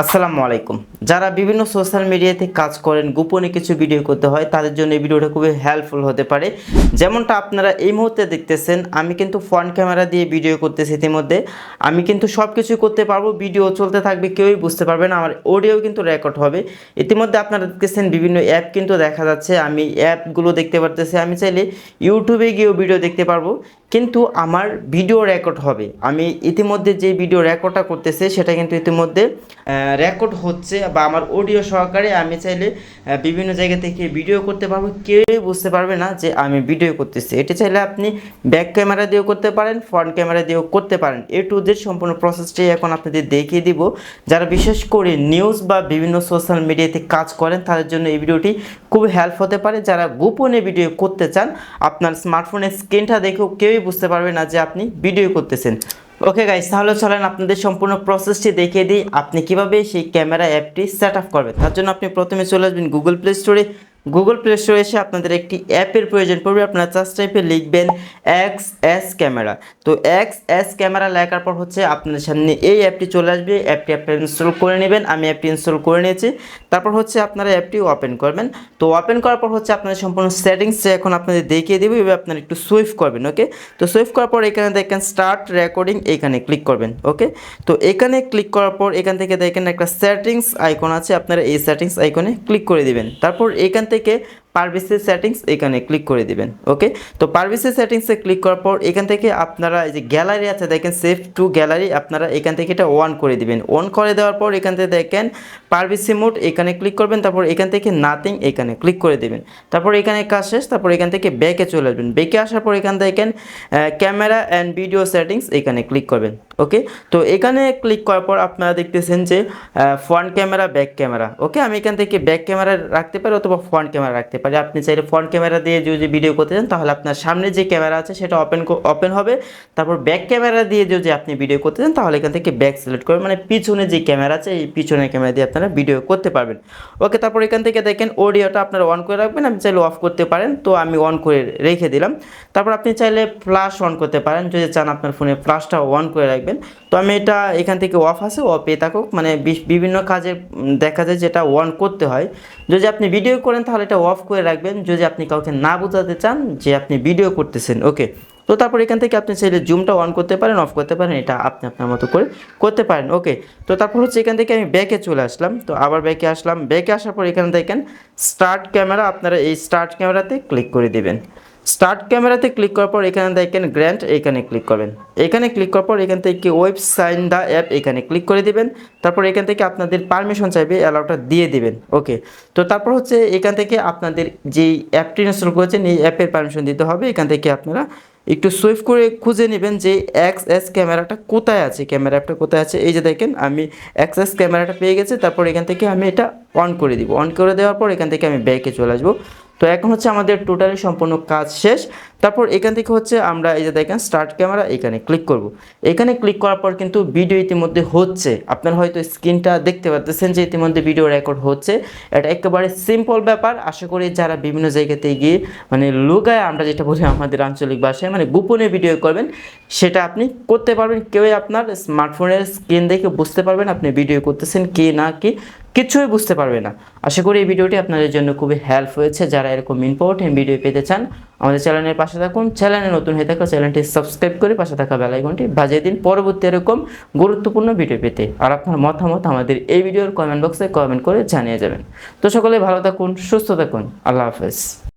আসসালামু আলাইকুম। যারা বিভিন্ন সোশ্যাল মিডিয়াতে কাজ করেন, গোপনে কিছু ভিডিও করতে হয়, তাদের জন্য এই ভিডিওটা খুবই হেল্পফুল হতে পারে। যেমনটা আপনারা এই মুহূর্তে দেখতেছেন, আমি কিন্তু ফ্রন্ট ক্যামেরা দিয়ে ভিডিও করতেছি। ইতিমধ্যে আমি কিন্তু সব কিছু করতে পারবো, ভিডিও চলতে থাকবে, কেউই বুঝতে পারবে না, আমার অডিও কিন্তু রেকর্ড হবে। ইতিমধ্যে আপনারা দেখতেছেন বিভিন্ন অ্যাপ কিন্তু দেখা যাচ্ছে, আমি অ্যাপগুলো দেখতে পারতেছি। আমি চাইলে ইউটিউবে গিয়েও ভিডিও দেখতে পারবো, কিন্তু আমার ভিডিও রেকর্ড হবে। আমি ইতিমধ্যে যে ভিডিও রেকর্ডটা করতেছে সেটা কিন্তু ইতিমধ্যে রেকর্ড হচ্ছে, বা আমার অডিও সহকারে আমি চাইলে বিভিন্ন জায়গা থেকে ভিডিও করতে পারবো, কেউই বুঝতে পারবে না যে আমি ভিডিও করতেছি। এটি চাইলে আপনি ব্যাক ক্যামেরা দিয়েও করতে পারেন, ফ্রন্ট ক্যামেরা দিয়েও করতে পারেন। এ টু জেড সম্পূর্ণ প্রসেসটি এখন আপনাদের দেখিয়ে দিব। যারা বিশেষ করে নিউজ বা বিভিন্ন সোশ্যাল মিডিয়াতে কাজ করেন তাদের জন্য এই ভিডিওটি খুবই হেল্প হতে পারে। যারা গোপনে ভিডিও করতে চান, আপনার স্মার্টফোনের স্ক্রিনটা দেখেও কেউই বুঝতে পারবে না যে আপনি ভিডিও করতেছেন। ওকে গাইস, তাহলে চলেন আপনাদের সম্পূর্ণ প্রসেসটি দেখিয়ে দিই আপনি কিভাবে সেই ক্যামেরা অ্যাপটি সেট আপ করবেন। তার জন্য আপনি প্রথমে চলে আসবেন গুগল প্লে স্টোরে। গুগল প্লে স্টোরে এসে আপনাদের একটি অ্যাপের প্রয়োজন পড়বে। আপনারা সার্চ টাইপে লিখবেন XS ক্যামেরা। তো XS ক্যামেরা লেখার পর হচ্ছে আপনাদের সামনে এই অ্যাপটি চলে আসবে। অ্যাপটি আপনারা ইনস্টল করে নেবেন। আমি অ্যাপটি ইনস্টল করে নিয়েছি। তারপর হচ্ছে আপনারা অ্যাপটি ওপেন করবেন। তো ওপেন করার পর হচ্ছে আপনাদের সম্পূর্ণ সেটিংসটা এখন আপনাদের দেখিয়ে দেবো, এভাবে আপনারা একটু সুইফট করবেন। ওকে, তো সুইফট করার পর এখানে দেখেন স্টার্ট রেকর্ডিং, এখানে ক্লিক করবেন। ওকে, তো এখানে ক্লিক করার পর এখান থেকে দেখেন একটা সেটিংস আইকন আছে, আপনারা এই সেটিংস আইকনে ক্লিক করে দিবেন। তারপর এখান থেকে প্রাইভেসি সেটিংস এখানে ক্লিক করে দিবেন। ওকে, তো প্রাইভেসি সেটিংসে ক্লিক করার পর এখান থেকে আপনারা এই যে গ্যালারি আছে দেখেন, সেভ টু গ্যালারি, আপনারা এখান থেকে এটা অন করে দিবেন। অন করে দেওয়ার পর এখান থেকে দেখেন প্রাইভেসি মোড, এখানে ক্লিক করবেন। তারপর এখান থেকে নাথিং এখানে ক্লিক করে দেবেন। তারপর এখানে কাজ শেষ। তারপর এখান থেকে ব্যাকে চলে আসবেন। ব্যাকে আসার পর এখান দেখেন ক্যামেরা অ্যান্ড ভিডিও সেটিংস এখানে ক্লিক করবেন। ওকে, তো এখানে ক্লিক করার পর আপনারা দেখতেছেন যে ফ্রন্ট ক্যামেরা, ব্যাক ক্যামেরা। ওকে, আমি এখান থেকে ব্যাক ক্যামেরা রাখতে পারি অথবা ফ্রন্ট ক্যামেরা রাখতে পারি। আপনি চাইলে ফ্রন্ট ক্যামেরা দিয়ে যদি ভিডিও করতে চান তাহলে আপনার সামনে যে ক্যামেরা আছে সেটা ওপেন হবে। তারপর ব্যাক ক্যামেরা দিয়ে যদি আপনি ভিডিও করতে চান তাহলে এখান থেকে ব্যাক সিলেক্ট করবেন, মানে পিছনে যে ক্যামেরা আছে এই পিছনের ক্যামেরা দিয়ে আপনারা ভিডিও করতে পারবেন। ওকে, তারপর এখান থেকে দেখেন অডিওটা আপনারা অন করে রাখবেন। আপনি চাইলে অফ করতে পারেন, তো আমি অন করে রেখে দিলাম। তারপর আপনি চাইলে ফ্ল্যাশ অন করতে পারেন, যদি চান আপনার ফোনে ফ্ল্যাশটা অন করে রাখবেন। তো আমি এটা এখান থেকে অফ আছে, অফে থাকুক, মানে বিভিন্ন কাজে দেখা যায় যেটা অন করতে হয়। যদি আপনি ভিডিও করেন তাহলে এটা অফ করে রাখবেন, যদি আপনি কাউকে না বোঝাতে চান যে আপনি ভিডিও করতেছেন। ওকে, তো তারপর এখান থেকে আপনি চাইলে জুমটা অন করতে পারেন, অফ করতে পারেন, এটা আপনি আপনার মতো করে করতে পারেন। ওকে, তো তারপর হচ্ছে এখান থেকে আমি ব্যাকে চলে আসলাম। তো আবার ব্যাকে আসলাম। ব্যাকে আসার পর এখানে দেখেন স্টার্ট ক্যামেরা, আপনারা এই স্টার্ট ক্যামেরাতে ক্লিক করে দিবেন। স্টার্ট ক্যামেরাতে ক্লিক করার পর এখানে দেখেন গ্র্যান্ট, এখানে ক্লিক করবেন। এখানে ক্লিক করার পর এখান থেকে ওয়েব সাইন দ্য অ্যাপ এখানে ক্লিক করে দিবেন। তারপর এখান থেকে আপনাদের পারমিশন চাইবে, অ্যালাউটা দিয়ে দিবেন। ওকে, তো তারপর হচ্ছে এখান থেকে আপনাদের যেই অ্যাপটি ইনস্টল করেছেন এই অ্যাপের পারমিশন দিতে হবে। এখান থেকে আপনারা একটু সুইফট করে খুঁজে নেবেন যে XS ক্যামেরাটা কোথায় আছে, ক্যামেরা অ্যাপটা কোথায় আছে। এই যে দেখেন আমি XS ক্যামেরাটা পেয়ে গেছি। তারপর এখান থেকে আমি এটা অন করে দিব। অন করে দেওয়ার পর এখান থেকে আমি ব্যাকে চলে আসবো। তো এখন হচ্ছে আমাদের টোটালি সম্পূর্ণ কাজ শেষ। তারপর এখান থেকে হচ্ছে আমরা এই যে দেখেন স্টার্ট ক্যামেরা এখানে ক্লিক করব। এখানে ক্লিক করার পর কিন্তু ভিডিও ইতিমধ্যে হচ্ছে, আপনারা হয়তো স্ক্রিনটা দেখতে পাচ্ছেন যে ইতিমধ্যে ভিডিও রেকর্ড হচ্ছে। এটা একেবারে সিম্পল ব্যাপার। আশা করি যারা বিভিন্ন জায়গাতে গিয়ে মানে লুকায়, আমরা যেটা বলি আমাদের আঞ্চলিক ভাষায়, মানে গোপনে ভিডিও করবেন, সেটা আপনি করতে পারবেন। কেউই আপনার স্মার্টফোনের স্ক্রিন দেখে বুঝতে পারবেন আপনি ভিডিও করতেছেন কি না কি, কিছুই বুঝতে পারবে না। আশা করি এই ভিডিওটি আপনাদের জন্য খুবই হেল্প হয়েছে। যারা এরকম ইম্পর্টেন্ট ভিডিও পেতে চান আমাদের চ্যানেলের পাশে থাকুন। চ্যানেলে নতুন হয়ে থাকলে চ্যানেলটি সাবস্ক্রাইব করে পাশে থাকা বেল আইকনটি বাজিয়ে দিন পরবর্তী এরকম গুরুত্বপূর্ণ ভিডিও পেতে। আর আপনার মতামত আমাদের এই ভিডিওর কমেন্ট বক্সে কমেন্ট করে জানিয়ে যাবেন। তো সকলে ভালো থাকুন, সুস্থ থাকুন, আল্লাহ হাফেজ।